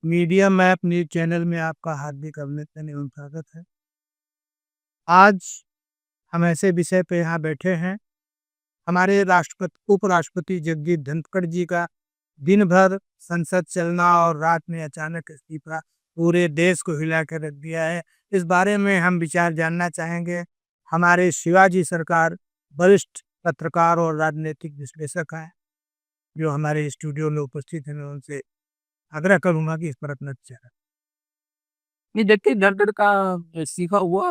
Media map news channel में आपका हार्दिक अभिनंदन एवं स्वागत है। आज हम ऐसे विषय पे यहाँ बैठे हैं, हमारे उपराष्ट्रपति जगदीप धनखड़ जी का दिन भर संसद चलना और रात में अचानक इस्तीफा पूरे देश को हिला के रख दिया है। इस बारे में हम विचार जानना चाहेंगे। हमारे शिवाजी सरकार वरिष्ठ पत्रकार और राजनीतिक विश्लेषक हैं, जो हमारे स्टूडियो में उपस्थित हैं। मैं उनसे आग्रह करूँगा कि इस पर अपना विचार रखें। नहीं देखिए दर-दर का इस्तीफ़ा हुआ,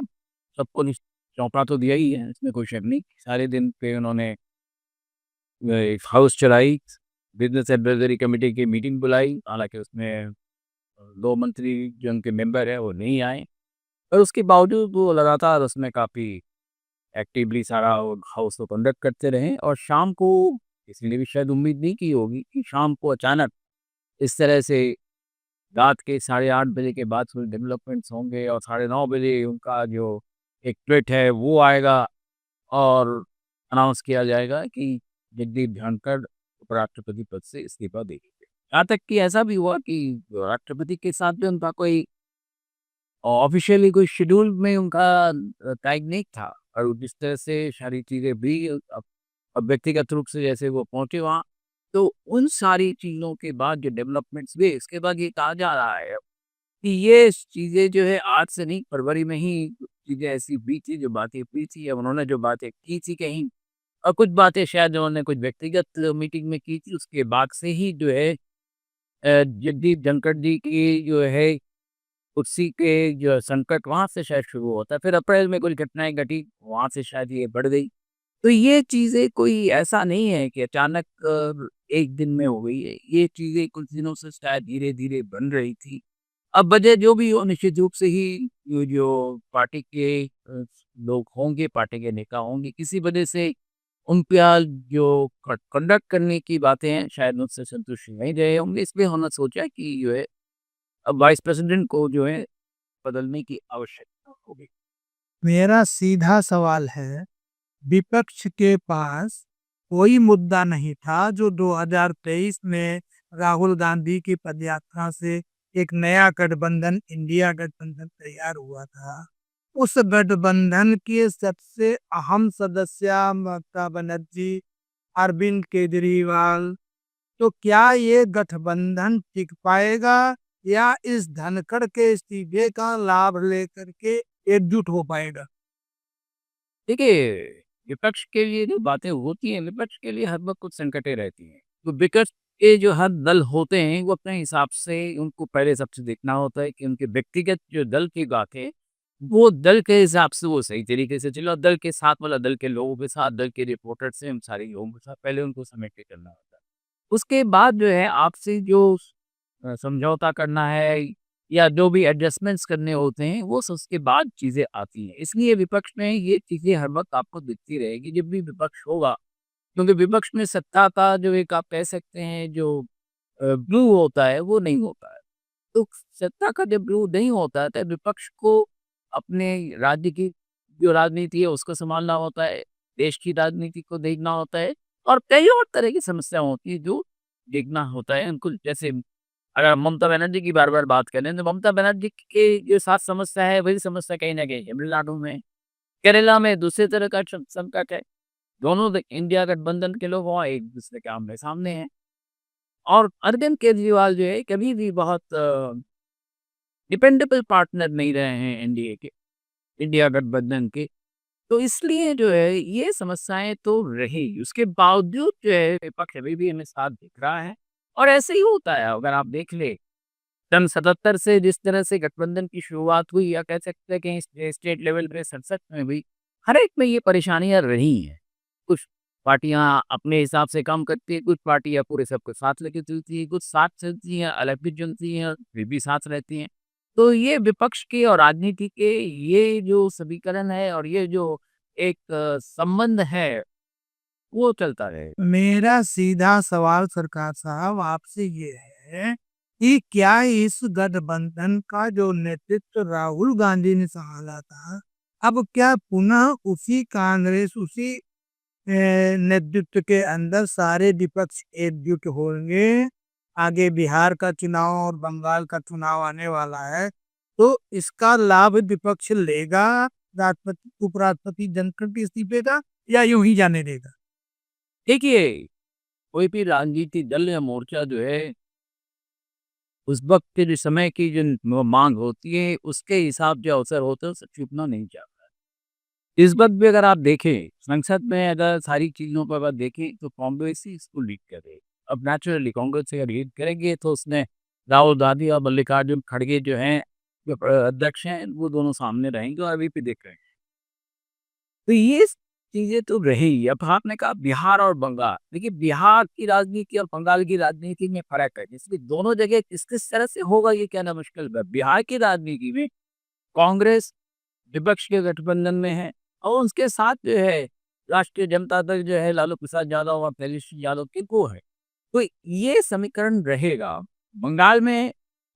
सबको सौंपा तो दिया ही है, इसमें कोई शक नहीं। सारे दिन पे उन्होंने एक हाउस चलाई, बिज़नेस एडवाइज़री कमिटी की मीटिंग बुलाई, हालाँकि उसमें 2 मंत्री जो उनके मेंबर हैं वो नहीं आए, पर उसके बावजूद वो लगातार उसमें काफ़ी एक्टिवली सारा वो हाउस को कंडक्ट करते रहे और शाम को किसी ने भी शायद उम्मीद नहीं की होगी कि शाम को अचानक इस तरह से रात के 8:30 बजे के बाद कोई डेवलपमेंट्स होंगे और 9:30 बजे उनका जो एक ट्वीट है वो आएगा और अनाउंस किया जाएगा कि जगदीप धनखड़ उपराष्ट्रपति पद से इस्तीफा दे दीजिए। यहाँ तक कि ऐसा भी हुआ कि राष्ट्रपति के साथ भी उनका कोई ऑफ़िशियली कोई शेड्यूल में उनका टाइम नहीं था और जिस तरह से सारी चीज़ें भी अब व्यक्तिगत रूप से जैसे वो पहुँचे वहाँ, तो उन सारी चीज़ों के बाद जो डेवलपमेंट्स हुए, इसके बाद ये कहा जा रहा है कि ये चीज़ें जो है आज से नहीं फरवरी में ही चीज़ें ऐसी हुई थी, जो बातें हुई थी या उन्होंने जो बातें की थी कहीं और कुछ बातें शायद उन्होंने कुछ व्यक्तिगत मीटिंग में की थी, उसके बाद से ही जो है जगदीप धनखड़ जी की जो है कुर्सी के जो संकट वहाँ से शायद शुरू होता है। फिर अप्रैल में कुछ घटनाएँ घटी, वहाँ से शायद ये बढ़ गई। तो ये चीज़ें कोई ऐसा नहीं है कि अचानक एक दिन में हो गई है। ये चीज़ें कुछ दिनों से शायद धीरे-धीरे बन रही थी। अब वजह जो भी हो निश्चित रूप से ही ये जो पार्टी के लोग होंगे, पार्टी के नेता होंगे, किसी वजह से उन पे जो कंडक्ट करने की बातें हैं शायद उनसे संतुष्ट नहीं रहे होंगे। इसलिए उन्होंने सोचा कि जो है अब वाइस प्रेसिडेंट को जो है बदलने की आवश्यकता होगी। मेरा सीधा सवाल है, विपक्ष के पास कोई मुद्दा नहीं था जो 2023 में राहुल गांधी की पदयात्रा से एक नया गठबंधन इंडिया गठबंधन तैयार हुआ था। उस गठबंधन के सबसे अहम सदस्य ममता बनर्जी, अरविंद केजरीवाल, तो क्या ये गठबंधन टिक पाएगा या इस धनखड़ के इस्तीफे का लाभ लेकर के एकजुट हो पाएगा? देखिए, विपक्ष के लिए जो बातें होती हैं, विपक्ष के लिए हर वक़्त कुछ संकटें रहती हैं। तो विपक्ष के जो हर दल होते हैं, वो अपने हिसाब से उनको पहले सबसे देखना होता है कि उनके व्यक्तिगत जो दल की बात है, वो दल के हिसाब से वो सही तरीके से चले और दल के साथ मतलब दल के लोगों के साथ, दल के रिपोर्टर्स से, उन सारे लोगों के साथ पहले उनको समेट के चलना होता है। उसके बाद जो है आपसे जो समझौता करना है या जो भी एडजस्टमेंट्स करने होते हैं, वो स उसके बाद चीज़ें आती हैं। इसलिए विपक्ष में ये चीज़ें हर वक़्त आपको दिखती रहेगी जब भी विपक्ष होगा, क्योंकि विपक्ष में सत्ता का जो एक आप कह सकते हैं जो ग्लू होता है, वो नहीं होता है। तो सत्ता का जब ग्लू नहीं होता है, तो विपक्ष को अपने राज्य की जो राजनीति है, उसको सँभालना होता है, देश की राजनीति को देखना होता है और कई और तरह की समस्या होती है, जो देखना होता है उनको। जैसे अगर ममता बनर्जी की बार-बार बात करें, तो ममता बनर्जी के जो साथ समस्या है, वही समस्या कहीं न कहीं तमिलनाडु में है। केरला में दूसरे तरह का संकट है। दोनों इंडिया गठबंधन के लोग वहाँ एक-दूसरे के आमने-सामने हैं और अरविंद केजरीवाल जो है कभी भी बहुत डिपेंडेबल पार्टनर नहीं रहे हैं एनडीए के, इंडिया गठबंधन के। तो इसलिए जो है ये समस्याएँ तो रहेगी। उसके बावजूद जो है विपक्ष अभी भी हमें साथ दिख रहा है और ऐसे ही होता है। अगर आप देख लें सन 77 से जिस तरह से गठबंधन की शुरुआत हुई या कह सकते हैं कि स्टेट लेवल पे संसद में भी, हर एक में ये परेशानियाँ रही हैं। कुछ पार्टियाँ अपने हिसाब से काम करती हैं, कुछ पार्टियाँ पूरे सबको साथ लेके चलती हैं, कुछ साथ चलती हैं, अलग भी चलती हैं, फिर भी साथ रहती हैं। तो ये विपक्ष के और राजनीति के ये जो समीकरण है और ये जो एक संबंध है, वो चलता रहेगा। मेरा सीधा सवाल सरकार साहब आपसे ये है कि क्या इस गठबंधन का जो नेतृत्व राहुल गांधी ने संभाला था, अब क्या पुनः उसी कांग्रेस, उसी नेतृत्व के अंदर सारे विपक्ष एकजुट होंगे? आगे बिहार का चुनाव और बंगाल का चुनाव आने वाला है, तो इसका लाभ विपक्ष लेगा राष्ट्रपति उपराष्ट्रपति जनता के इस्तीफे का, या यूं ही जाने देगा? देखिए, कोई भी राजनीतिक दल या मोर्चा जो है, उस वक़्त के जो समय की जो माँग होती है, उसके हिसाब जो अवसर होता है, उससे चूकना नहीं चाहता। इस वक़्त भी अगर आप देखें, संसद में अगर सारी चीज़ों पर अगर देखें, तो कांग्रेस ही इसको लीड कर रही है। अब नेचुरली कांग्रेस अगर लीड करेंगे, तो उसमें राहुल गांधी और मल्लिकार्जुन खड़गे जो हैं, जो अध्यक्ष हैं, वो दोनों सामने रहेंगे और अभी भी देख रहे हैं। तो ये चीज़ें तो रही। अब आपने कहा बिहार और बंगाल, देखिए बिहार की राजनीति और बंगाल की राजनीति में फ़र्क है, इसलिए दोनों जगह किस-किस तरह से होगा ये कहना मुश्किल है। बिहार की राजनीति में कांग्रेस विपक्ष के गठबंधन में है और उसके साथ जो है राष्ट्रीय जनता दल जो है लालू प्रसाद यादव और तेजस्वी यादव की वो है। तो ये समीकरण रहेगा। बंगाल में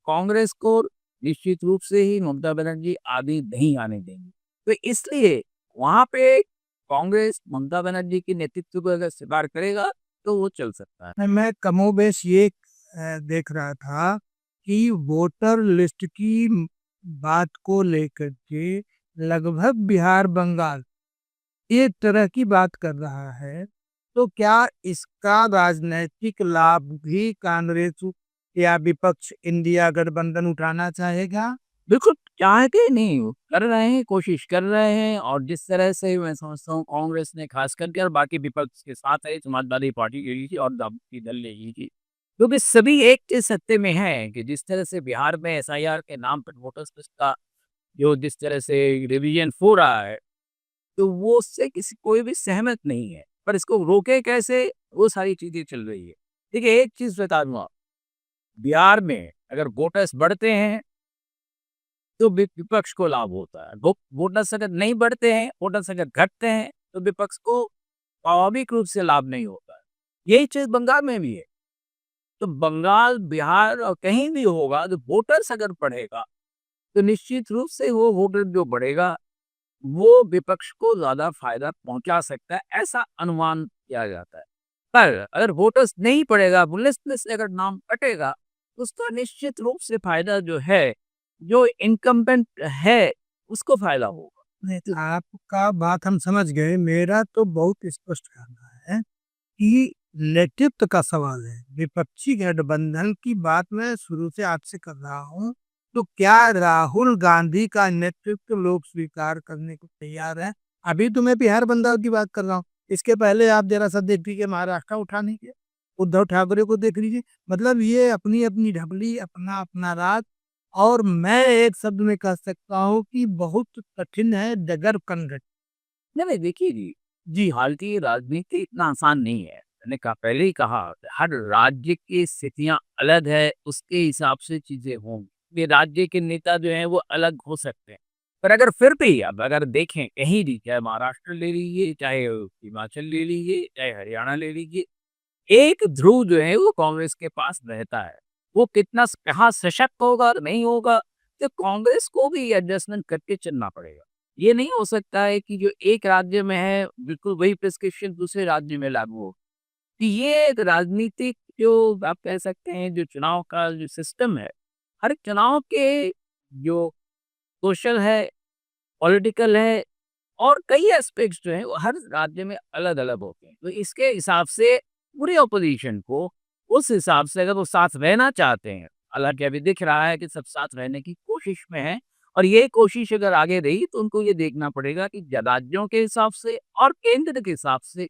कांग्रेस को निश्चित रूप से ही ममता बनर्जी आदि नहीं आने देंगी। तो इसलिए वहाँ पे कांग्रेस ममता बनर्जी के नेतृत्व को अगर स्वीकार करेगा तो वो चल सकता है। मैं कमोबेश ये देख रहा था कि वोटर लिस्ट की बात को लेकर के लगभग बिहार बंगाल एक तरह की बात कर रहा है, तो क्या इसका राजनैतिक लाभ भी कांग्रेस या विपक्ष इंडिया गठबंधन उठाना चाहेगा? बिल्कुल, चाहते नहीं वो, कर रहे हैं, कोशिश कर रहे हैं और जिस तरह से मैं समझता हूँ कांग्रेस ने खास करके और बाकी विपक्ष के साथ है, समाजवादी पार्टी ले लीजिए और दापूरी दल ले लीजिए। क्योंकि सभी एक चीज़ सत्य में है कि जिस तरह से बिहार में एसआईआर के नाम पर वोटर्स लिस्ट का जो जिस तरह से रिवीजन हो रहा है, तो वो उससे किसी कोई भी सहमत नहीं है। पर इसको रोके कैसे, वो सारी चीज़ें चल रही है। देखिए, एक चीज़ बता दूँ आपको, बिहार में अगर वोटर्स बढ़ते हैं तो विपक्ष को लाभ होता है। वोटर्स अगर नहीं बढ़ते हैं, वोटर्स अगर घटते हैं, तो विपक्ष को स्वाभाविक रूप से लाभ नहीं होता है। यही चीज़ बंगाल में भी है। तो बंगाल, बिहार और कहीं भी होगा, तो वोटर्स अगर बढ़ेगा, तो निश्चित रूप से वो वोटर जो बढ़ेगा, वो विपक्ष को ज़्यादा फ़ायदा पहुँचा सकता है, ऐसा अनुमान किया जाता है। पर अगर वोटर्स नहीं बढ़ेगा, लिस्ट में से अगर नाम कटेगा, तो उसका निश्चित रूप से फ़ायदा जो है, जो इनकम्बेंट है, उसको फ़ायदा होगा। नहीं, तो आपका बात हम समझ गए। मेरा तो बहुत स्पष्ट कहना है कि नेतृत्व का सवाल है। विपक्षी गठबंधन की बात मैं शुरू से आपसे कर रहा हूँ, तो क्या राहुल गांधी का नेतृत्व लोग स्वीकार करने को तैयार हैं? अभी तो मैं बिहार बंगाल की बात कर रहा हूँ। इसके पहले आप जरा-सा देख लीजिए महाराष्ट्र उठाने के, उद्धव ठाकरे को देख लीजिए। मतलब ये अपनी-अपनी ढपली, अपना-अपना राज, और मैं एक शब्द में कह सकता हूँ कि बहुत कठिन है डगर कंगट। नहीं, नहीं, देखिए जी, भारतीय राजनीति इतना आसान नहीं है। मैंने कहा पहले ही कहा, हर राज्य की स्थितियाँ अलग है, उसके हिसाब से चीज़ें होंगी। ये राज्य के नेता जो हैं, वो अलग हो सकते हैं। पर अगर फिर भी अब अगर देखें कहीं भी, चाहे महाराष्ट्र ले लीजिए, चाहे हिमाचल ले लीजिए, चाहे हरियाणा ले लीजिए, एक ध्रुव जो है वो कांग्रेस के पास रहता है। वो कितना कहाँ सशक्त होगा और नहीं होगा, तो कांग्रेस को भी एडजस्टमेंट करके चलना पड़ेगा। ये नहीं हो सकता है कि जो एक राज्य में है, बिल्कुल वही प्रिस्क्रिप्शन दूसरे राज्य में लागू हो। कि ये एक राजनीतिक जो आप कह सकते हैं, जो चुनाव का जो सिस्टम है, हर चुनाव के जो सोशल है, पॉलिटिकल है और कई एस्पेक्ट्स जो हैं वो हर राज्य में अलग-अलग होते हैं। तो इसके हिसाब से पूरी ऑपोज़िशन को उस हिसाब से अगर वो साथ रहना चाहते हैं, हालाँकि अभी दिख रहा है कि सब साथ रहने की कोशिश में हैं और ये कोशिश अगर आगे रही तो उनको ये देखना पड़ेगा कि राज्यों के हिसाब से और केंद्र के हिसाब से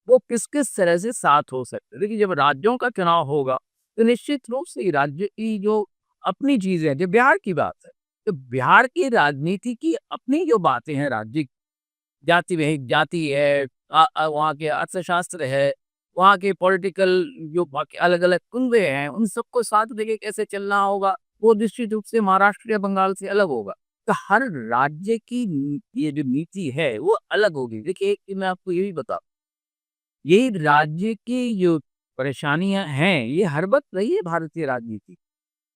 वो किस-किस तरह से साथ हो सकते हैं। देखिए, जब राज्यों का चुनाव होगा तो निश्चित रूप से राज्य की जो अपनी चीज़ें हैं, जो बिहार की बात है, तो बिहार की राजनीति की अपनी जो बातें हैं राज्य जाति विहीन जाति है, वहाँ के अर्थशास्त्र है, वहाँ के पॉलिटिकल जो बाकी अलग-अलग कुनबे हैं, उन सबको साथ लेके कैसे चलना होगा, वो निश्चित रूप से महाराष्ट्र या बंगाल से अलग होगा। तो हर राज्य की ये जो नीति है, वो अलग होगी। देखिए, एक चीज़ मैं आपको ये भी बताऊँ, ये राज्य की जो परेशानियाँ हैं, ये हर वक़्त रही है भारतीय राजनीति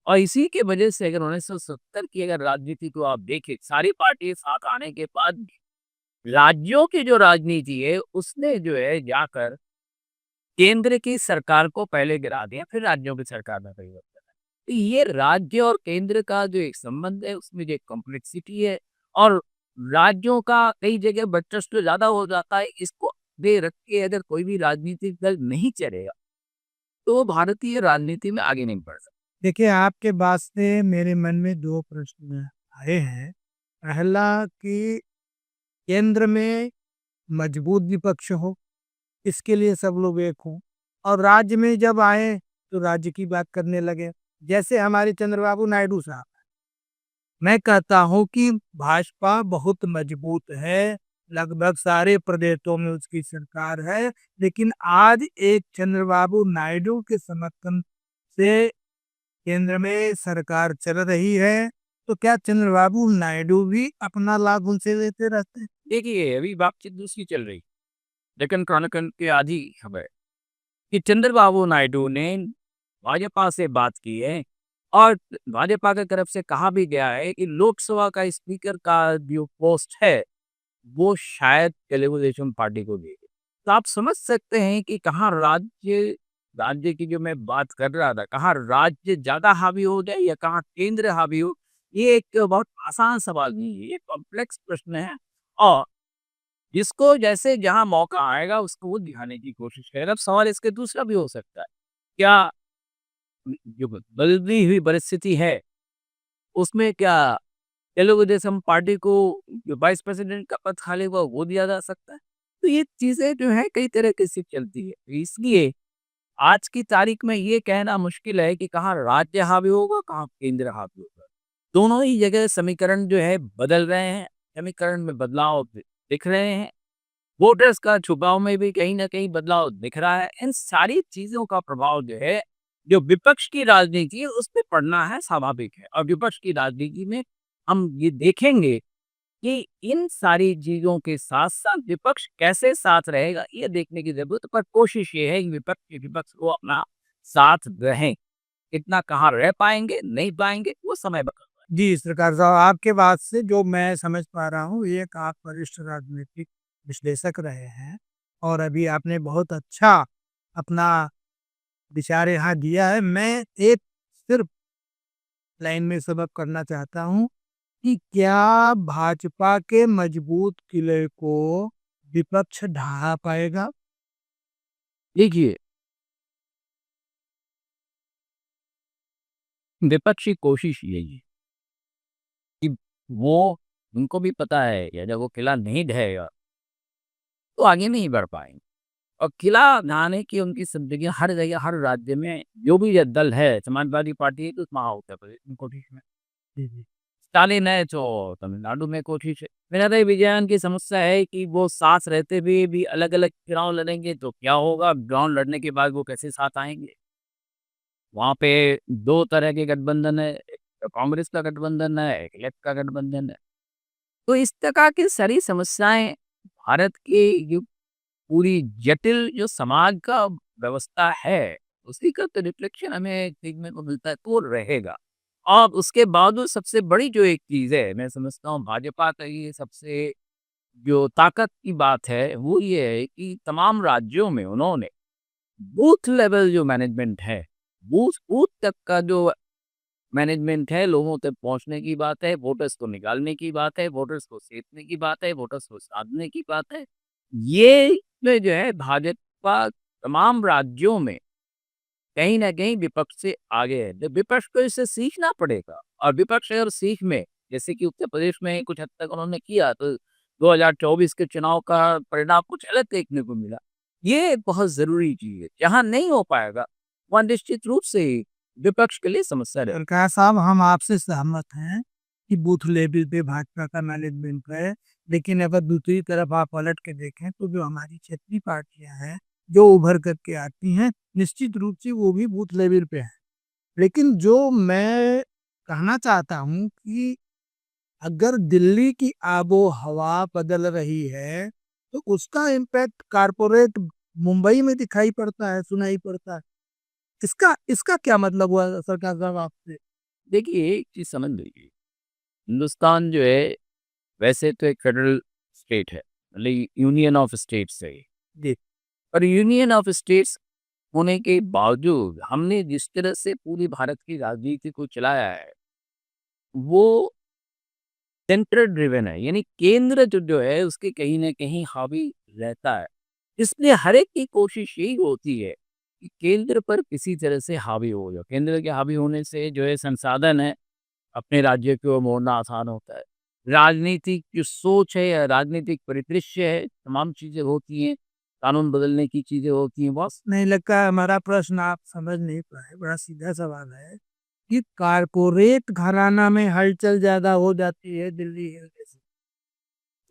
और इसी के वजह से अगर 1970 की अगर राजनीति को आप देखें, सारी पार्टी साथ आने के बाद राज्यों की जो राजनीति है, उसने जो है जाकर केंद्र की सरकार को पहले गिरा दिया, फिर राज्यों की सरकार में परिवर्तन है। तो ये राज्य और केंद्र का जो एक संबंध है, उसमें जो एक कॉम्प्लेक्सिटी है और राज्यों का कई जगह वर्चस्व ज़्यादा हो जाता है, इसको दे रख के अगर कोई भी राजनीतिक दल नहीं चलेगा, तो भारतीय राजनीति में आगे नहीं बढ़ सकता। देखिए, आपके बात से मेरे मन में 2 प्रश्न आए हैं। पहला कि केंद्र में मजबूत विपक्ष हो, इसके लिए सब लोग एक हों और राज्य में जब आए, तो राज्य की बात करने लगे। जैसे हमारे चंद्रबाबू नायडू साहब, मैं कहता हूँ कि भाजपा बहुत मजबूत है, लगभग सारे प्रदेशों में उसकी सरकार है, लेकिन आज एक चंद्रबाबू नायडू के समर्थन से केंद्र में सरकार चल रही है, तो क्या चंद्रबाबू नायडू भी अपना लाभ उनसे लेते रहते हैं? देखिए, अभी बातचीत दूसरी चल रही, डेक्कन क्रॉनिकल की आधी खबर कि चंद्रबाबू नायडू ने भाजपा से बात की है और भाजपा की तरफ से कहा भी गया है कि लोकसभा का स्पीकर का जो पोस्ट है, वो शायद तेलुगु देशम पार्टी को दी गई। तो आप समझ सकते हैं कि कहाँ राज्य राज्य की जो मैं बात कर रहा था, कहाँ राज्य ज़्यादा हावी हो जाए या कहाँ केंद्र हावी हो, ये एक बहुत आसान सवाल नहीं है, ये कॉम्प्लेक्स प्रश्न है और जिसको जैसे जहाँ मौका आएगा उसको वो दिखाने की कोशिश करेगा। अब सवाल इसके दूसरा भी हो सकता है, क्या जो बदली हुई परिस्थिति है, उसमें क्या तेलुगु देशम पार्टी को जो वाइस प्रेसिडेंट का पद खाली हुआ वो दिया जा सकता है? तो ये चीज़ें जो है कई तरीके से चलती है। तो इसलिए आज की तारीख में ये कहना मुश्किल है कि कहाँ राज्य हावी होगा, कहाँ केंद्र हावी होगा। दोनों ही जगह समीकरण जो है बदल रहे हैं, समीकरण में बदलाव दिख रहे हैं। वोटर्स का छुपाव में भी कहीं न कहीं बदलाव दिख रहा है। इन सारी चीज़ों का प्रभाव जो है, जो विपक्ष की राजनीति है, उस पे पड़ना है स्वाभाविक है और विपक्ष की राजनीति में हम ये देखेंगे कि इन सारी चीज़ों के साथ-साथ विपक्ष कैसे साथ रहेगा, ये देखने की ज़रूरत है। पर कोशिश ये है कि विपक्ष को अपना साथ रहें। कितना कहाँ रह पाएँगे, नहीं पाएँगे, वो समय बताएगा। जी, सरकार साहब, आपके बात से जो मैं समझ पा रहा हूँ, एक आप वरिष्ठ राजनीतिक विश्लेषक रहे हैं और अभी आपने बहुत अच्छा अपना विचार यहाँ दिया है। मैं एक सिर्फ लाइन में सबक करना चाहता हूँ कि क्या भाजपा के मजबूत किले को विपक्ष ढहा पाएगा? देखिए, विपक्ष की कोशिश यही है कि वो उनको भी पता है कि अगर वो किला नहीं ढहेगा, तो आगे नहीं बढ़ पाएँगे। और किला ढहाने की उनकी ज़िंदगी हर जगह, हर राज्य में जो भी ये दल है, समाजवादी पार्टी है तो वहाँ उत्तर प्रदेश में कोशिश में, जी, जी। स्टालिन है तो तमिलनाडु में कोशिश है। पिनराई विजयन की समस्या है कि वो साथ रहते हुए भी अलग-अलग चुनाव लड़ेंगे तो क्या होगा? चुनाव लड़ने के बाद वो कैसे साथ आएँगे? वहाँ पे 2 तरह के गठबंधन है, एक तो कांग्रेस का गठबंधन है, एक लेफ्ट का गठबंधन है। तो इस प्रकार की सारी समस्याएँ भारत की जो पूरी जटिल जो समाज का व्यवस्था है, उसी का तो रिफ्लेक्शन हमें देखने को मिलता है, तो रहेगा। और उसके बावजूद सबसे बड़ी जो एक चीज़ है, मैं समझता हूँ भाजपा का ये सबसे जो ताकत की बात है, वो ये है कि तमाम राज्यों में उन्होंने बूथ लेवल जो मैनेजमेंट है, बूथ बूथ तक का जो मैनेजमेंट है, लोगों तक पहुँचने की बात है, वोटर्स को निकालने की बात है, वोटर्स को सेधने की बात है, वोटर्स को साधने की बात है। ये में जो है भाजपा तमाम राज्यों में कहीं न कहीं विपक्ष से आगे है। तो विपक्ष को इससे सीखना पड़ेगा और विपक्ष अगर सीख में जैसे कि उत्तर प्रदेश में कुछ हद तक उन्होंने किया तो 2024 के चुनाव का परिणाम कुछ अलग देखने को मिला। ये बहुत ज़रूरी चीज़ है। जहाँ नहीं हो पाएगा, वहाँ निश्चित रूप से विपक्ष के लिए समस्या रहे। सरकार साहब, हम आपसे सहमत हैं कि बूथ लेवल पे भाजपा का मैनेजमेंट है, लेकिन अगर दूसरी तरफ आप पलट के देखें तो जो हमारी क्षेत्रीय पार्टियां हैं, जो उभर करके आती हैं, निश्चित रूप से वो भी बूथ लेवल पे है। लेकिन जो मैं कहना चाहता हूँ कि अगर दिल्ली की आबो-हवा बदल रही है, तो उसका इम्पैक्ट कॉर्पोरेट मुंबई में दिखाई पड़ता है, सुनाई पड़ता है। इसका इसका क्या मतलब हुआ सरकार साहब आपसे? देखिए, एक चीज़ समझ लीजिए, हिंदुस्तान जो है वैसे तो एक फेडरल स्टेट है, मतलब यूनियन ऑफ स्टेट्स है ये। जी। और यूनियन ऑफ स्टेट्स होने के बावजूद हमने जिस तरह से पूरी भारत की राजनीति को चलाया है, वो सेंटर ड्रिवन है, यानी केंद्र जो है उसके कहीं न कहीं हावी रहता है। इसलिए हर एक की कोशिश यही होती है कि केंद्र पर किसी तरह से हावी हो जाओ। केंद्र के हावी होने से जो है संसाधन है, अपने राज्य की ओर मोड़ना आसान होता है। राजनीतिक जो सोच है या राजनीतिक परिदृश्य है, तमाम चीज़ें होती हैं, कानून बदलने की चीज़ें होती हैं, बस नहीं लगता है हमारा प्रश्न आप समझ नहीं पाए, बड़ा सीधा सवाल है कि कारपोरेट घराना में हलचल ज़्यादा हो जाती है दिल्ली हिलने से।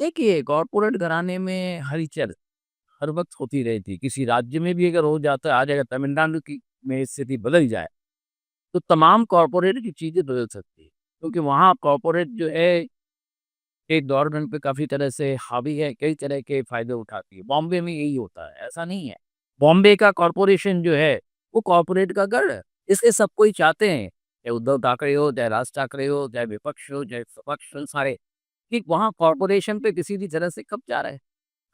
देखिए कॉर्पोरेट घराने में हलचल हर वक़्त होती रहती है। किसी राज्य में भी अगर हो जाता है, आ जाएगा तमिलनाडु की में स्थिति बदल जाए, तो तमाम कॉर्पोरेट की चीज़ें बदल सकती है। क्योंकि वहाँ कॉर्पोरेट जो है एक गवर्नमेंट पे काफ़ी तरह से हावी है, कई तरह के फ़ायदे उठाती है। बॉम्बे में यही होता है, ऐसा नहीं है। बॉम्बे का कॉर्पोरेशन जो है, वो कॉर्पोरेट का गढ़ है। इसलिए सब कोई चाहते हैं, चाहे उद्धव ठाकरे हो, चाहे राज ठाकरे हो, चाहे विपक्ष हो, चाहे सपक्ष हो, सारे, कि वहाँ कॉर्पोरेशन पे किसी भी तरह से कब्ज़ा रहे।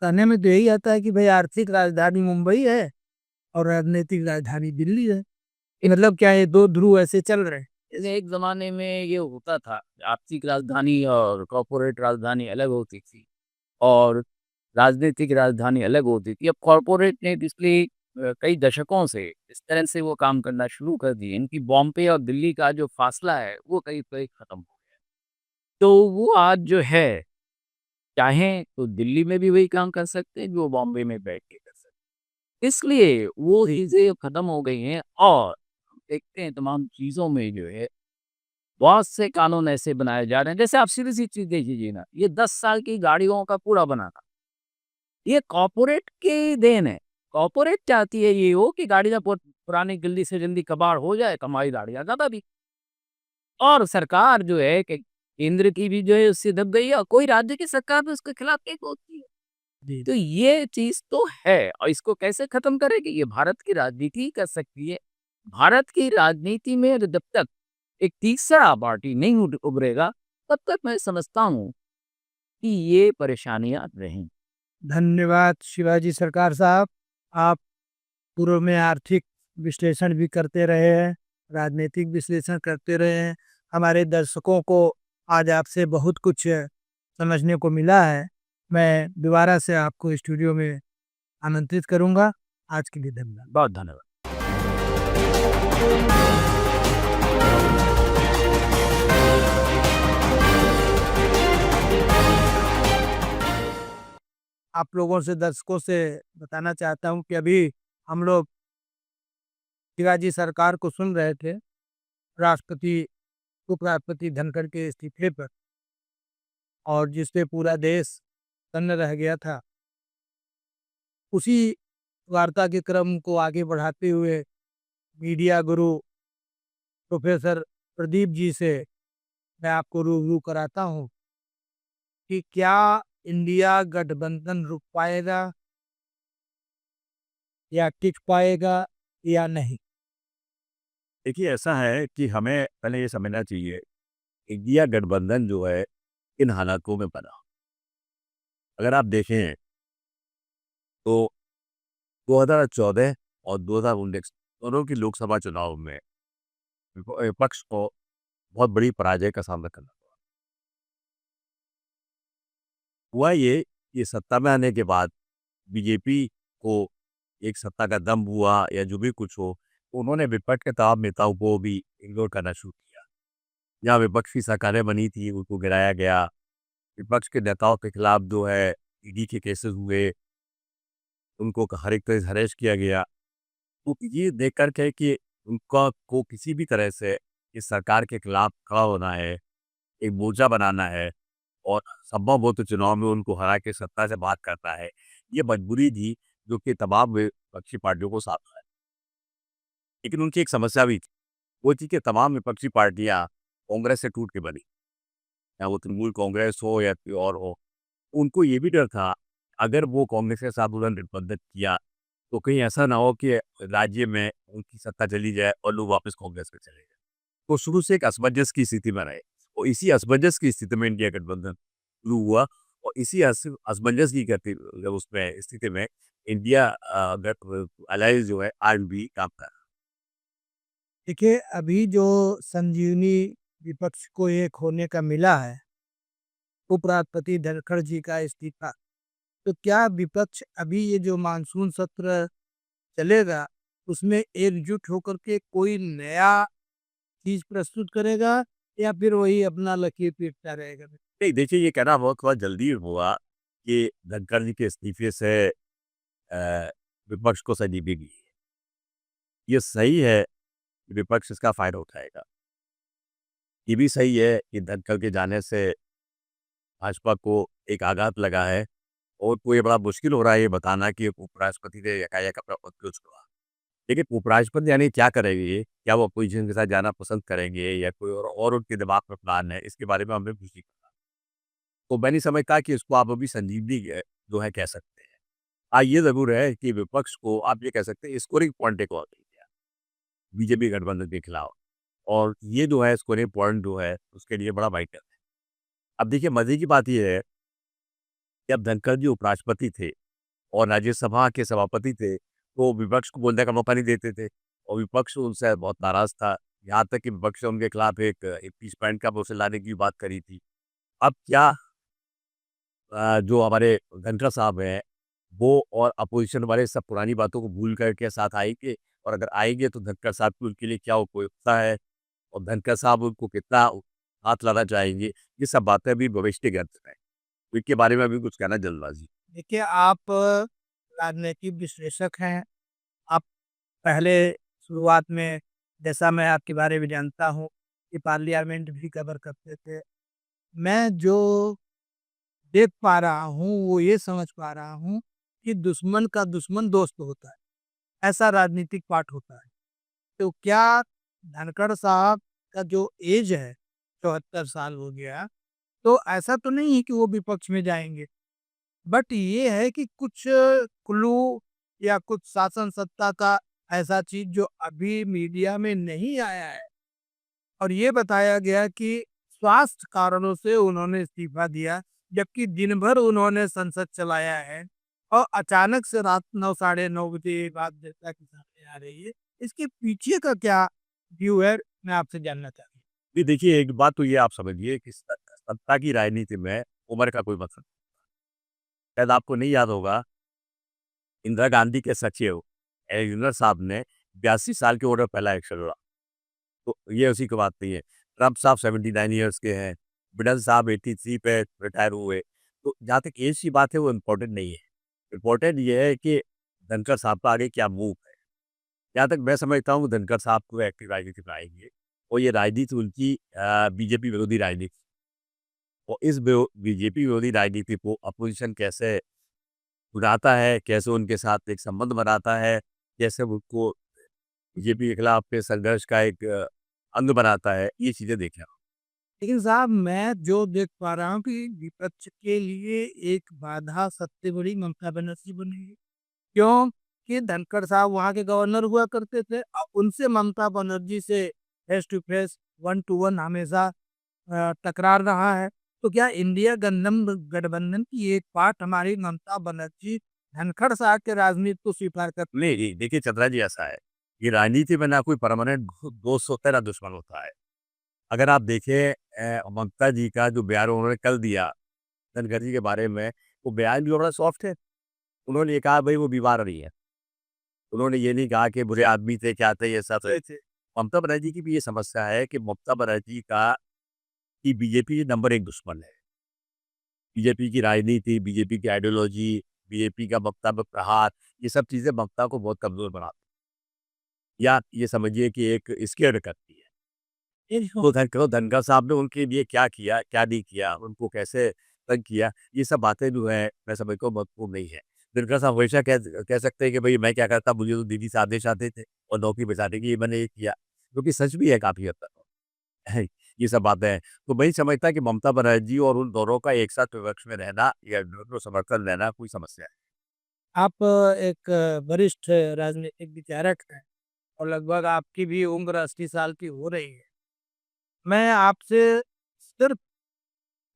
कहने में तो यही आता है कि भाई आर्थिक राजधानी मुंबई है और राजनीतिक राजधानी दिल्ली है। मतलब क्या ये 2 ध्रुव ऐसे चल रहे हैं? जैसे एक ज़माने में ये होता था, आर्थिक राजधानी और कॉर्पोरेट राजधानी अलग होती थी और राजनीतिक राजधानी अलग होती थी। अब कॉर्पोरेट ने पिछले कई दशकों से इस तरह से वो काम करना शुरू कर दिए। इनकी बॉम्बे और दिल्ली का जो फ़ासला है, वो करीब-करीब ख़त्म हो गया। तो वो आज जो है, चाहें तो दिल्ली में भी वही काम कर सकते हैं, जो बॉम्बे में बैठ के कर सकते हैं। इसलिए वो चीज़ें ख़त्म हो गई हैं और हम देखते हैं तमाम चीज़ों में जो है बहुत से कानून ऐसे बनाए जा रहे हैं, जैसे आप सीधी-सी चीज़ देख लीजिए ना, ये 10 साल की गाड़ियों का कूड़ा बनाना, ये कॉर्पोरेट की देन है। कॉर्पोरेट चाहती है ये हो कि गाड़ी ना पुरानी जल्दी से जल्दी कबाड़ हो जाए, कमाई गाड़ियाँ ज़्यादा बिके और सरकार जो है कि केंद्र की भी जो है उससे दब गई है और कोई राज्य की सरकार भी उसके खिलाफ नहीं बोलती है। जी। तो ये चीज़ तो है और इसको कैसे खत्म करेगी? ये भारत की राजनीति ही कर सकती है। भारत की राजनीति में जब तक एक तीसरा पार्टी नहीं उभरेगा, तब तक मैं समझता हूँ कि ये परेशानियाँ रहेंगी। धन्यवाद शिवाजी सरकार साहब। आप पूर्व में आर्थिक विश्लेषण भी करते रहे हैं, राजनीतिक विश्लेषण करते रहे हैं। हमारे दर्शकों को आज आपसे बहुत कुछ समझने को मिला है। मैं दोबारा से आपको स्टूडियो में आमंत्रित करूँगा। आज के लिए धन्यवाद। बहुत धन्यवाद। आप लोगों से दर्शकों से बताना चाहता हूँ कि अभी हम लोग शिवाजी सरकार को सुन रहे थे, राष्ट्रपति उपराष्ट्रपति धनखड़ के इस्तीफे पर और जिस पे पूरा देश सन्न रह गया था। उसी वार्ता के क्रम को आगे बढ़ाते हुए मीडिया गुरु प्रोफेसर प्रदीप जी से मैं आपको रूबरू कराता हूँ कि क्या इंडिया गठबंधन रुक पाएगा या टिक पाएगा या नहीं? देखिए, ऐसा है कि हमें पहले ये समझना चाहिए, इंडिया गठबंधन जो है, किन हालातों में बना। अगर आप देखें, तो 2014 और 2019 दोनों की लोकसभा चुनाव में विपक्ष को बहुत बड़ी पराजय का सामना करना पड़ा। हुआ ये सत्ता में आने के बाद बीजेपी को एक सत्ता का दम्भ हुआ या जो भी कुछ हो, उन्होंने विपक्ष के तमाम नेताओं को भी इग्नोर करना शुरू किया। जहाँ विपक्ष की सरकारें बनी थी, उनको गिराया गया। विपक्ष के नेताओं के खिलाफ जो है ईडी के केसेस हुए, उनको हर एक तरह से हरेश किया गया। तो ये देख कर के कि उनका को किसी भी तरह से इस सरकार के खिलाफ खड़ा होना है, एक मोर्चा बनाना है और संभव हो तो चुनाव में उनको हरा के सत्ता से बात करना है। ये मजबूरी थी जो कि तमाम विपक्षी पार्टियों को सामना है। लेकिन उनकी एक समस्या भी थी, वो थी कि तमाम विपक्षी पार्टियाँ कांग्रेस से टूट के बनी, या वो तृणमूल कांग्रेस हो या कोई और हो। उनको ये भी डर था, अगर वो कांग्रेस के साथ उन्होंने गठबंधन किया, तो कहीं ऐसा ना हो कि राज्य में उनकी सत्ता चली जाए और लोग वापस कांग्रेस में चले जाएँ। तो शुरू से एक असमंजस की स्थिति में रहे और इसी असमंजस की स्थिति में इंडिया गठबंधन शुरू हुआ और इसी असमंजस की करती जब उसमें स्थिति में इंडिया अलायंस जो है आज भी काम कर रहा है। देखिए, अभी जो संजीवनी विपक्ष को एक होने का मिला है, उपराष्ट्रपति धनखड़ जी का इस्तीफा, तो क्या विपक्ष अभी ये जो मानसून सत्र चलेगा, उसमें एकजुट होकर के कोई नया चीज़ प्रस्तुत करेगा या फिर वही अपना लकीर पीटता रहेगा? नहीं, देखिए ये कहना बहुत थोड़ा जल्दी हुआ कि धनखड़ जी के इस्तीफे से विपक्ष को संजीवनी मिली है। ये सही है कि विपक्ष इसका फ़ायदा उठाएगा। ये भी सही है कि धनखड़ के जाने से भाजपा को एक आघात लगा है और कोई बड़ा मुश्किल हो रहा है ये बताना कि उपराष्ट्रपति ने एकाएक अपना पद क्यों छोड़ा। लेकिन उपराष्ट्रपति यानी क्या करेंगे? क्या वो अपोज़िशन के साथ जाना पसंद करेंगे या कोई और उनके दिमाग में प्लान है? इसके बारे में हमें कुछ नहीं पता। तो मैं नहीं समझता कि इसको आप अभी संजीवनी जो है कह सकते हैं। हाँ, ये ज़रूर है कि विपक्ष को आप ये कह सकते हैं स्कोरिंग पॉइंट एक और मिल गया बीजेपी गठबंधन के खिलाफ और ये जो है स्कोरिंग पॉइंट जो है उसके लिए बड़ा वाइटल है। अब देखिए मज़े की बात ये है कि अब धनखड़ जी उपराष्ट्रपति थे और राज्यसभा के सभापति थे, तो विपक्ष को बोलने का मौका नहीं देते थे और विपक्ष उनसे बहुत नाराज़ था। यहाँ तक कि विपक्ष ने उनके खिलाफ एक इम्पीचमेंट का मोशन लाने की बात करी थी। अब क्या जो हमारे धनखड़ साहब हैं, वो और अपोज़िशन वाले सब पुरानी बातों को भूल कर के साथ आएँगे और अगर आएँगे तो धनखड़ साहब की उनके लिए क्या उपयोगिता है और धनखड़ साहब उनको कितना हाथ लाना चाहेंगे, ये सब बातें अभी भविष्य के अर्थ में हैं। तो इनके बारे में अभी कुछ कहना जल्दबाज़ी। देखिए, आप राजनीतिक विश्लेषक हैं। आप पहले शुरुआत में, जैसा मैं आपके बारे में जानता हूँ, कि पार्लियामेंट भी कवर करते थे। मैं जो देख पा रहा हूँ, वो ये समझ पा रहा हूँ कि दुश्मन का दुश्मन दोस्त होता है, ऐसा राजनीतिक पाठ होता है। तो क्या धनखड़ साहब का जो एज है, 74 साल हो गया, तो ऐसा तो नहीं है कि वो विपक्ष में जाएँगे। बट ये है कि कुछ क्लू या कुछ शासन सत्ता का ऐसा चीज़ जो अभी मीडिया में नहीं आया है और ये बताया गया कि स्वास्थ्य कारणों से उन्होंने इस्तीफा दिया, जबकि दिन भर उन्होंने संसद चलाया है और अचानक से रात 9 साढ़े 9 बजे ये बात जनता के सामने आ रही है। इसके पीछे का क्या व्यू है, मैं आपसे जानना चाहता हूँ? जी, देखिए एक बात तो ये आप समझिए कि सत्ता की राजनीति में उम्र का कोई मतलब शायद आपको नहीं याद होगा, इंदिरा गांधी के सचिव एलेक्जेंडर साहब ने 82 साल की उम्र में पहला इलेक्शन लड़ा। तो ये उसी की बात नहीं है। ट्रम्प साहब 79 ईयर्स के हैं, बिडेन साहब 83 पे रिटायर हुए। तो जहाँ तक एज की बात है वो इम्पोर्टेंट नहीं है। इम्पोर्टेंट ये है कि धनखड़ साहब का आगे क्या मूव है। जहाँ तक मैं समझता हूँ धनखड़ साहब को एक्टिव राजनीति में आएँगे और ये राजनीति उनकी बीजेपी विरोधी राजनीति और इस बीजेपी विरोधी राजनीति को अपोजिशन कैसे उड़ाता है, कैसे उनके साथ एक संबंध बनाता है, कैसे उनको बीजेपी के खिलाफ के संघर्ष का एक अंग बनाता है, ये चीज़ें देखें आप। लेकिन साहब, मैं जो देख पा रहा हूँ कि विपक्ष के लिए एक बाधा सबसे बड़ी ममता बनर्जी बनी है। क्यों? कि धनखड़ साहब वहाँ के गवर्नर हुआ करते थे और उनसे ममता बनर्जी से face to face, one to one हमेशा टकरार रहा है। तो क्या इंडिया गठबंधन की एक पार्ट हमारी ममता बनर्जी धनखड़ साहब के राजनीति को स्वीकार कर? नहीं, नहीं, देखिए चतरा जी ऐसा है, कि राजनीति में ना कोई परमानेंट दोस्त होता है, ना दुश्मन होता है। अगर आप देखें ममता जी का जो बयान उन्होंने कल दिया, धनखड़ जी के बारे में, वो बयान भी बड़ा सॉफ्ट है। उन्होंने ये कहा भई वो बीमार नहीं है। उन्होंने ये नहीं कहा कि बुरे आदमी थे, क्या थे, ये सब थे। ममता बनर्जी की भी ये समस्या है कि ममता बनर्जी का कि बीजेपी नंबर 1 दुश्मन है। बीजेपी की राजनीति, बीजेपी की आइडियोलॉजी, बीजेपी का ममता पे प्रहार, ये सब चीज़ें ममता को बहुत कमज़ोर बनाती हैं। या ये समझिए कि एक स्केर्ड करती है। तो धनखड़ साहब ने उनके लिए क्या किया, क्या नहीं किया, उनको कैसे तंग किया, ये सब बातें जो है मैं समझता हूँ महत्वपूर्ण नहीं है। धनखड़ साहब हमेशा कह सकते हैं कि भई मैं क्या करता, मुझे तो दीदी से आदेश आते थे और नौकरी बचाने के लिए मैंने ये किया, जो कि सच भी है काफ़ी हद तक। है, ये सब बातें हैं। तो मैं नहीं समझता कि ममता बनर्जी और उन दोनों का एक साथ विपक्ष में रहना या दोनों समर्थन रहना कोई समस्या है। आप एक वरिष्ठ राजनीतिक विचारक हैं और लगभग आपकी भी उम्र 80 साल की हो रही है। मैं आपसे सिर्फ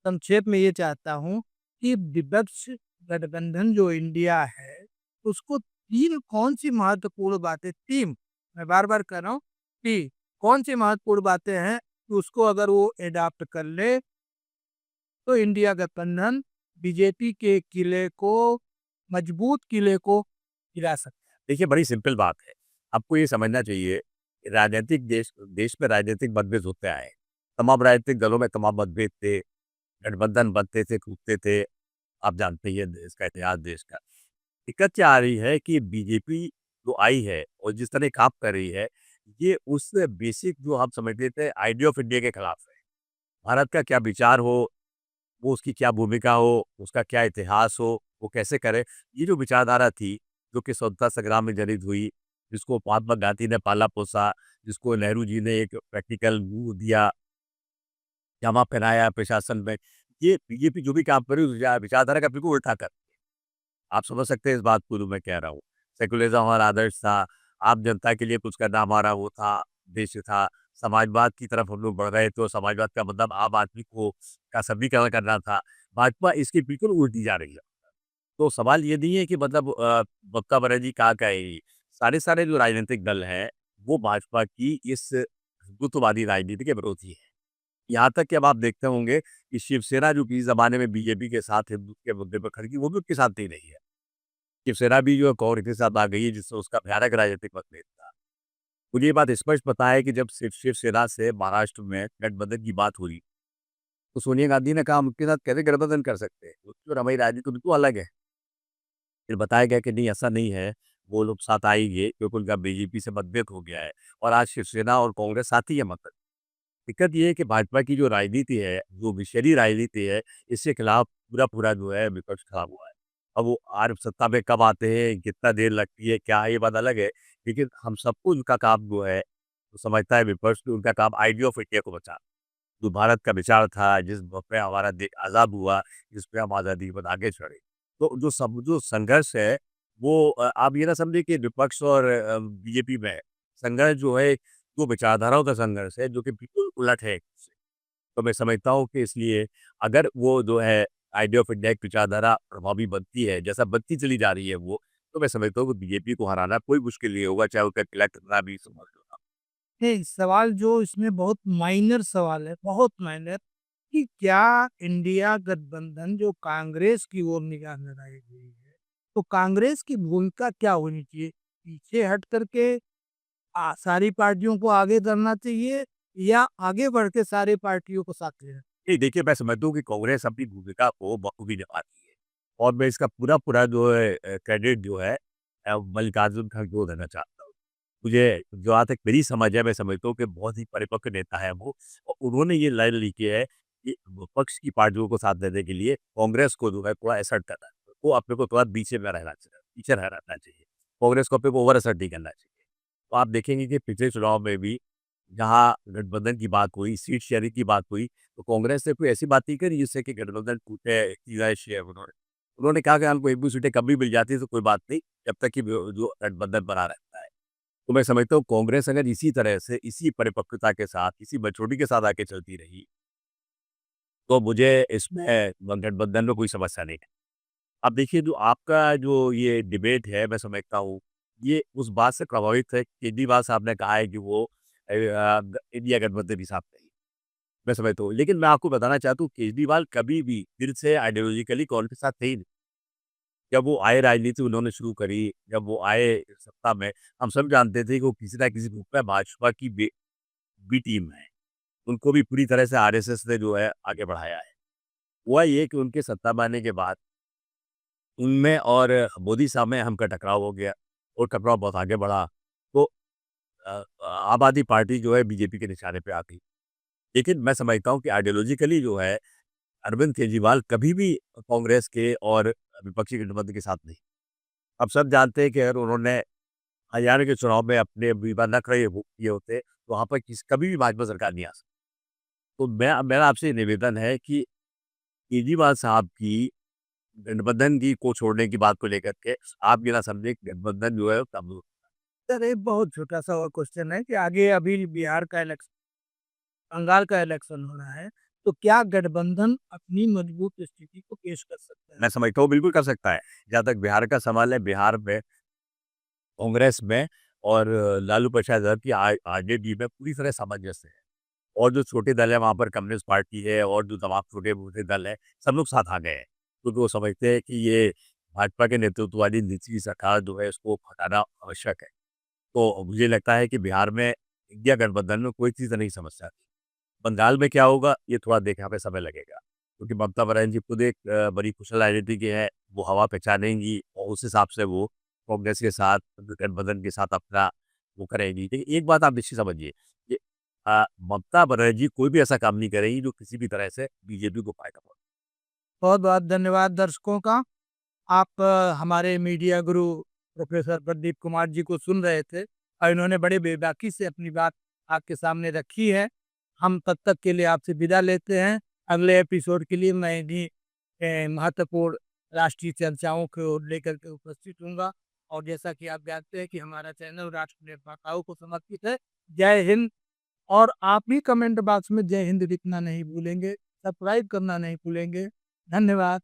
संक्षेप में ये चाहता हूँ कि विपक्ष गठबंधन जो इंडिया है, उसको 3 कौन-सी महत्वपूर्ण बातें 3 मैं बार-बार कह रहा हूँ कि कौन-सी महत्वपूर्ण बातें हैं कि उसको अगर वो एडॉप्ट कर ले, तो इंडिया गठबंधन बीजेपी के किले को मजबूत किले को गिरा सकता है। देखिए, बड़ी सिंपल बात है। आपको ये समझना चाहिए, राजनीतिक देश देश में राजनीतिक मतभेद होते आए हैं। तमाम राजनीतिक दलों में तमाम मतभेद थे, गठबंधन बनते थे, टूटते थे। आप जानते ही हैं देश का इतिहास देश का। दिक्कत क्या आ रही है कि बीजेपी जो आई है और जिस तरह काम कर रही है, ये उस बेसिक जो हम समझते थे आइडिया ऑफ इंडिया के खिलाफ है। भारत का क्या विचार हो, वो उसकी क्या भूमिका हो, उसका क्या इतिहास हो, वो कैसे करे, ये जो विचारधारा थी, जो कि स्वतंत्रता संग्राम में जनित हुई, जिसको महात्मा गांधी ने पाला-पोसा, जिसको नेहरू जी ने एक प्रैक्टिकल वो दिया, जामा पहनाया प्रशासन में, ये बीजेपी जो भी काम कर रही है, उस विचारधारा का बिल्कुल उल्टा कर, आप समझ सकते हैं इस बात को जो मैं कह रहा हूँ। सेकुलरिज़्म हमारा आदर्श था, आम जनता के लिए कुछ करना हमारा वो था, उद्देश्य था। समाजवाद की तरफ हम लोग बढ़ रहे थे और समाजवाद का मतलब आम आदमी को का सबलीकरण करना था। भाजपा इसकी बिल्कुल उल्टी जा रही है। तो सवाल ये नहीं है कि मतलब ममता बनर्जी कहाँ का है ये। सारे जो राजनीतिक दल हैं, वो भाजपा की इस हिंदुत्ववादी राजनीति के विरोधी हैं। यहाँ तक कि अब आप देखते होंगे कि शिवसेना जो किसी ज़माने में बीजेपी के साथ हिंदुत्व के मुद्दे पर खड़ी थी, वो भी उनके साथ नहीं रही है। शिवसेना भी जो है कांग्रेस के साथ आ गई है, जिससे उसका भयानक राजनीतिक मतभेद था। मुझे ये बात स्पष्ट पता है कि जब शिवसेना से महाराष्ट्र में गठबंधन की बात हुई, तो सोनिया गांधी ने कहा हम उनके साथ कैसे गठबंधन कर सकते हैं? उसकी और हमारी राजनीति तो बिल्कुल अलग है। फिर बताया गया कि नहीं ऐसा नहीं है, वो लोग साथ आएँगे क्योंकि उनका बीजेपी से मतभेद हो गया है और आज शिवसेना और कांग्रेस साथ ही है मतलब। दिक्कत ये है कि भाजपा की जो राजनीति है, जो विषैली राजनीति है, इसके खिलाफ पूरा-पूरा जो है विपक्ष खड़ा हुआ है। अब वो आर सत्ता में कब आते हैं, कितना देर लगती है, क्या है, ये बात अलग है। लेकिन हम सबको उनका काम जो है, तो समझता है विपक्ष कि उनका काम आइडिया ऑफ इंडिया को बचाना। जो भारत का विचार था, जिस पे हमारा देश आज़ाद हुआ, जिस पे हम आज़ादी के बाद आगे चढ़े। तो जो संघर्ष है, वो आप ये ना समझिए कि विपक्ष और बीजेपी में संघर्ष जो है, वो विचारधाराओं का संघर्ष है, जो कि बिल्कुल उलट है एक-दूसरे से। तो मैं समझता हूँ कि इसलिए अगर वो जो है आइडिया ऑफ इंडिया की विचारधारा प्रभावी बनती है, जैसा बनती चली जा रही है वो, तो मैं समझता हूँ कि बीजेपी को हराना कोई मुश्किल नहीं होगा, चाहे उसका किला कितना भी संभल हो। नहीं, सवाल जो इसमें बहुत माइनर सवाल है, बहुत माइनर कि क्या इंडिया गठबंधन जो कांग्रेस की ओर निगाह लगाई गई है, तो कांग्रेस की भूमिका क्या होनी चाहिए? पीछे हट करके सारी पार्टियों को आगे करना चाहिए या आगे बढ़ के सारी पार्टियों को साथ लेना? नहीं, देखिए मैं समझता हूँ कि कांग्रेस अपनी भूमिका को बखूबी निभाती है और मैं इसका पूरा-पूरा जो है क्रेडिट जो है मल्लिकार्जुन खड़गे को देना चाहता हूँ। मुझे जहाँ तक मेरी समझ है, मैं समझता हूँ कि बहुत ही परिपक्व नेता है वो और उन्होंने ये लाइन लिखी है कि विपक्ष की पार्टियों को साथ देने के लिए कांग्रेस को जो है थोड़ा असर्ट करना है। वो अपने को थोड़ा पीछे रहना चाहिए। कांग्रेस को अपने को ओवर असर्ट नहीं करना चाहिए। तो आप देखेंगे कि पिछले चुनाव में भी जहाँ गठबंधन की बात हुई, सीट शेयरिंग की बात हुई, तो कांग्रेस ने कोई ऐसी बात नहीं करी जिससे कि गठबंधन टूटे, सीधा शेयर उन्होंने। उन्होंने कहा कि हमको 1-2 सीटें कम भी मिल जाती है तो कोई बात नहीं, जब तक कि जो गठबंधन बना रहता है। तो मैं समझता हूँ कांग्रेस अगर इसी तरह से, इसी परिपक्वता के साथ, इसी मैच्योरिटी के साथ आगे चलती रही, तो मुझे इसमें गठबंधन में कोई समस्या नहीं है। अब देखिए जो आपका जो ये डिबेट है मैं समझता हूँ, ये उस बात से प्रभावित है, केजरीवाल साहब ने कहा है कि वो इंडिया गठबंधन के साथ नहीं। मैं समझता हूँ, लेकिन मैं आपको बताना चाहता हूँ केजरीवाल कभी भी दिल से आइडियोलॉजिकली कांग्रेस के साथ थे ही नहीं। जब वो आए राजनीति उन्होंने शुरू करी, जब वो आए सत्ता में, हम सब जानते थे कि वो किसी न किसी रूप में भाजपा की बी टीम है। उनको भी पूरी तरह से आरएसएस ने जो है आगे बढ़ाया है। हुआ ये कि उनके सत्ता में आने के बाद उनमें और मोदी साहब में हमका टकराव हो गया और टकराव बहुत आगे बढ़ा। तो आम आदमी पार्टी जो है बीजेपी के निशाने पे आ गई। लेकिन मैं समझता हूँ कि आइडियोलॉजिकली जो है अरविंद केजरीवाल कभी भी कांग्रेस के और विपक्षी गठबंधन के साथ नहीं। अब सब जानते हैं कि अगर उन्होंने हरियाणा के चुनाव में अपने उम्मीदवार न खड़े किए होते, तो वहाँ पर कभी भी भाजपा सरकार नहीं आ सकती। तो मेरा आपसे निवेदन है कि केजरीवाल साहब की गठबंधन की को छोड़ने की बात को लेकर के आप ये ना समझें कि गठबंधन जो है वो कमजोर। सर एक बहुत छोटा-सा और क्वेश्चन है कि आगे अभी बिहार का इलेक्शन बंगाल का इलेक्शन हो रहा है। तो क्या गठबंधन अपनी मजबूत स्थिति को पेश कर सकता है? मैं समझता हूँ बिल्कुल कर सकता है। जहाँ तक बिहार का सवाल है, बिहार में कांग्रेस में और लालू प्रसाद यादव की आरजेडी में पूरी तरह सामंजस्य है। और जो छोटे दल है वहाँ पर कम्युनिस्ट पार्टी है और जो तमाम छोटे-मोटे दल हैं, सब लोग साथ आ गए हैं। क्योंकि वो समझते हैं कि ये भाजपा के नेतृत्व वाली नीतीश सरकार जो है उसको हटाना आवश्यक है। तो मुझे लगता है कि बिहार में इंडिया गठबंधन में कोई चीज़ नहीं समस्या थी। बंगाल में क्या होगा ये थोड़ा देखने में समय लगेगा। क्योंकि ममता बनर्जी जी खुद एक बड़ी कुशल राजनीति के हैं, वो हवा पहचानेंगी और उस हिसाब से वो कांग्रेस के साथ, गठबंधन के साथ अपना वो करेंगी। लेकिन एक बात आप निश्चित समझिए कि ममता बनर्जी कोई भी ऐसा काम नहीं करेगी जो किसी भी तरह से बीजेपी को फायदा पहुँचाए। बहुत-बहुत धन्यवाद दर्शकों का। आप हमारे मीडिया गुरु प्रोफेसर प्रदीप कुमार जी को सुन रहे थे और इन्होंने बड़े बेबाकी से अपनी बात आपके सामने रखी है। हम तब तक के लिए आपसे विदा लेते हैं। अगले एपिसोड के लिए मैं इन्हीं महत्वपूर्ण राष्ट्रीय चर्चाओं को लेकर के उपस्थित हूँगा और जैसा कि आप जानते हैं कि हमारा चैनल राष्ट्र निर्माताओं को समर्पित है। जय हिंद। और आप भी कमेंट बॉक्स में जय हिंद लिखना नहीं भूलेंगे, सब्सक्राइब करना नहीं भूलेंगे। धन्यवाद।